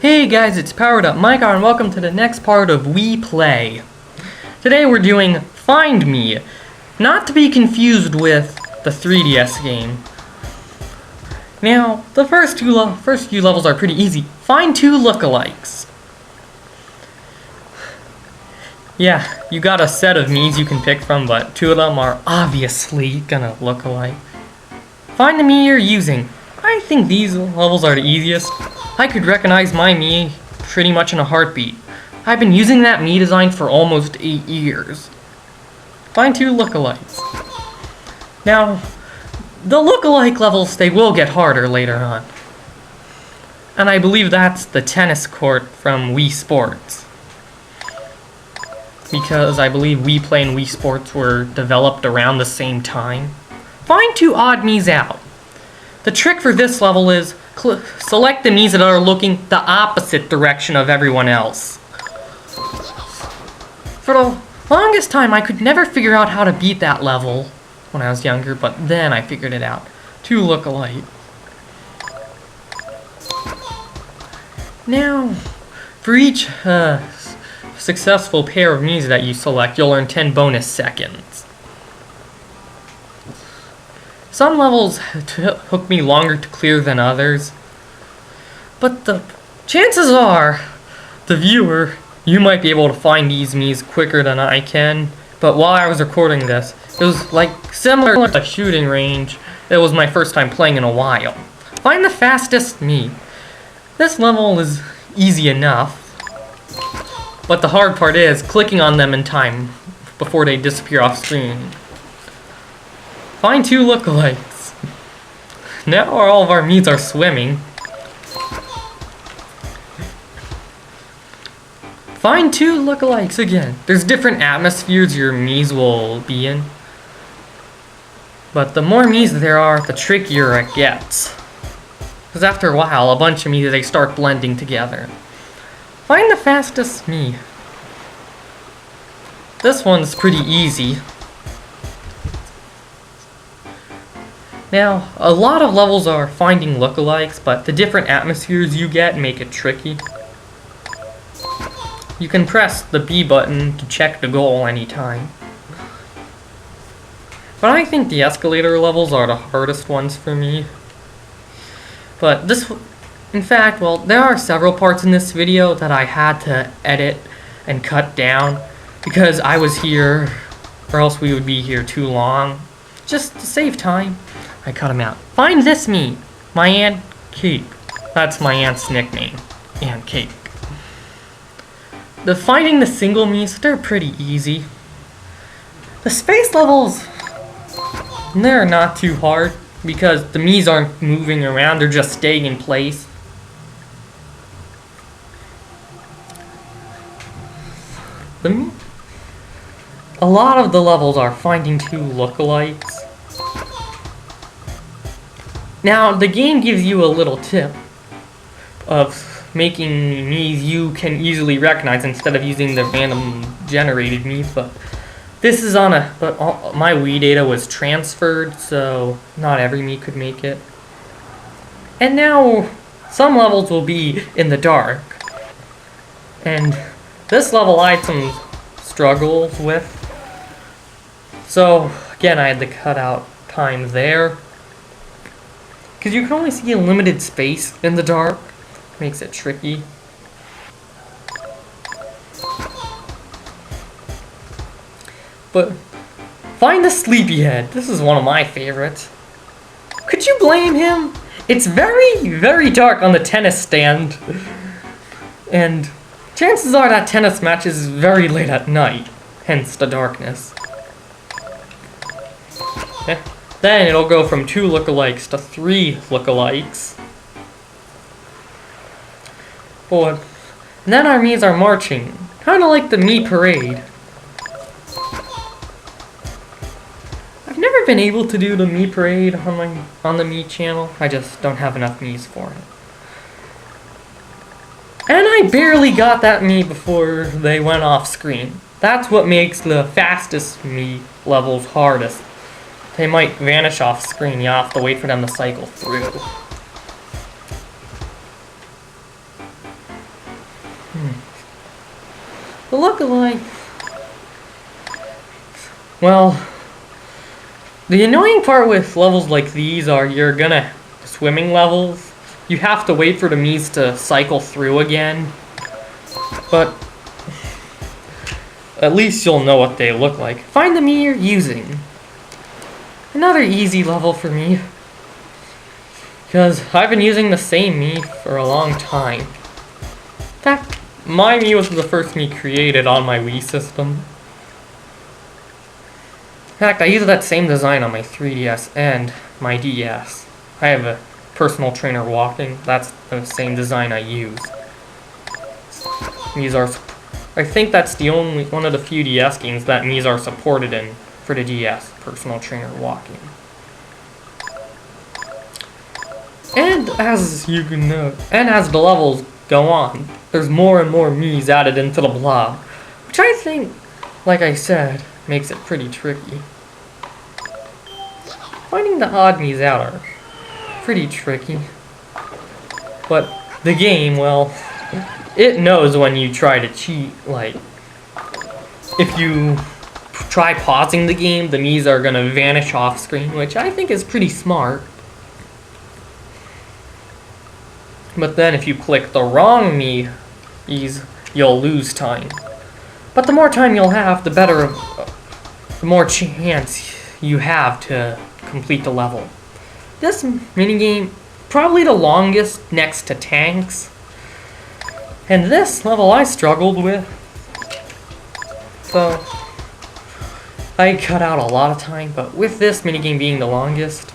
Hey guys, it's Powered Up Micah and welcome to the next part of We Play. Today we're doing Find Me, not to be confused with the 3DS game. Now, the first few levels are pretty easy. Find two lookalikes. Yeah, you got a set of Miis you can pick from, but two of them are obviously gonna look alike. Find the Mii you're using. I think these levels are the easiest. I could recognize my Mii pretty much in a heartbeat. I've been using that Mii design for almost 8 years. Find two lookalikes. Now, the lookalike levels, they will get harder later on. And I believe that's the tennis court from Wii Sports. Because I believe Wii Play and Wii Sports were developed around the same time. Find two odd Miis out. The trick for this level is select the Miis that are looking the opposite direction of everyone else. For the longest time, I could never figure out how to beat that level when I was younger, but then I figured it out. Two look alike. Now, for each successful pair of Miis that you select, you'll earn 10 bonus seconds. Some levels took me longer to clear than others, but the chances are, the viewer, you might be able to find these Miis quicker than I can. But while I was recording this, it was like similar to a shooting range. It was my first time playing in a while. Find the fastest Mii. This level is easy enough, but the hard part is clicking on them in time before they disappear off screen. Find two lookalikes. Now all of our Miis are swimming. Find two lookalikes again. There's different atmospheres your Miis will be in. But the more Miis there are, the trickier it gets. Because after a while, a bunch of Miis, they start blending together. Find the fastest Mii. This one's pretty easy. Now, a lot of levels are finding lookalikes, but the different atmospheres you get make it tricky. You can press the B button to check the goal anytime. But I think the escalator levels are the hardest ones for me. But in fact, well, there are several parts in this video that I had to edit and cut down because I was here, or else we would be here too long. Just to save time, I cut them out. Find this Mii, my Aunt Cake. That's my aunt's nickname, Aunt Cake. Finding the single Miis, they're pretty easy. The space levels, they're not too hard because the Miis aren't moving around, they're just staying in place. A lot of the levels are finding two lookalikes. Now, the game gives you a little tip of making Miis you can easily recognize instead of using the random generated Miis, but this is on my Wii data was transferred, so not every Mii could make it. And now, some levels will be in the dark. And this level I had some struggles with. So, again, I had to cut out time there. Because you can only see a limited space in the dark. Makes it tricky. But find the sleepyhead. This is one of my favorites. Could you blame him? It's very, very dark on the tennis stand. And chances are that tennis match is very late at night. Hence the darkness. Then it'll go from 2 lookalikes to 3 lookalikes. And then our Miis are marching, kind of like the Mii parade. I've never been able to do the Mii parade on the Mii channel. I just don't have enough Miis for it. And I barely got that Mii before they went off screen. That's what makes the fastest Mii levels hardest. They might vanish off screen. You have to wait for them to cycle through. The look-alike. Well, the annoying part with levels like these are swimming levels. You have to wait for the Miis to cycle through again. But at least you'll know what they look like. Find the Mii you're using. Another easy level for me. Because I've been using the same Mii for a long time. In fact, my Mii was the first Mii created on my Wii system. In fact, I use that same design on my 3DS and my DS. I have a personal trainer walking. That's the same design I use. I think that's the only one of the few DS games that Miis are supported in for the DS, personal trainer walking. And as you can know, and as the levels go on, there's more and more Miis added into the blob, which I think, like I said, makes it pretty tricky. Finding the odd Miis out are pretty tricky. But the game, well, it knows when you try to cheat. Like, if you try pausing the game, the Miis are gonna vanish off screen, which I think is pretty smart. But then if you click the wrong Miis, you'll lose time. But the more time you'll have, the more chance you have to complete the level. This minigame, probably the longest next to tanks. And this level I struggled with. So I cut out a lot of time, but with this minigame being the longest,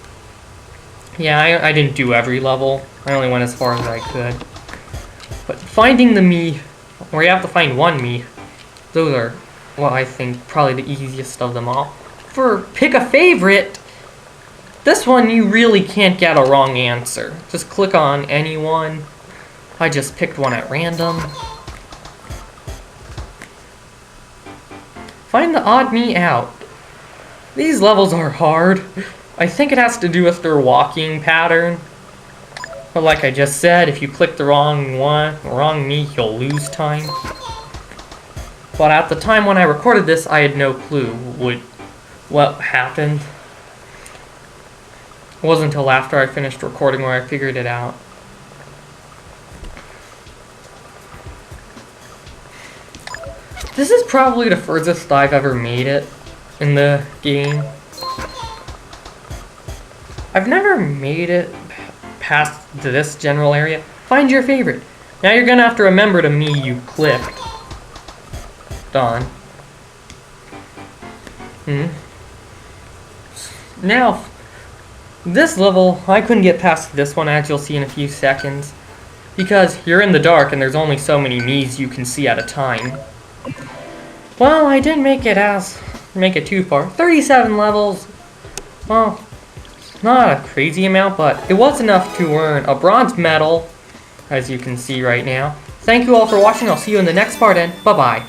yeah, I didn't do every level. I only went as far as I could. But finding the Mii, where you have to find one Mii, those are, well, I think probably the easiest of them all. For pick a favorite, this one you really can't get a wrong answer. Just click on any one. I just picked one at random. Find the odd Mii out. These levels are hard. I think it has to do with their walking pattern. But like I just said, if you click the wrong Mii, you'll lose time. But at the time when I recorded this, I had no clue what happened. It wasn't until after I finished recording where I figured it out. This is probably the furthest I've ever made it in the game. I've never made it past this general area. Find your favorite. Now you're gonna have to remember the Mii you clicked. Done. Now, this level, I couldn't get past this one, as you'll see in a few seconds, because you're in the dark and there's only so many Miis you can see at a time. Well, I didn't make it too far. 37 levels. Well, not a crazy amount, but it was enough to earn a bronze medal, as you can see right now. Thank you all for watching. I'll see you in the next part, and bye-bye.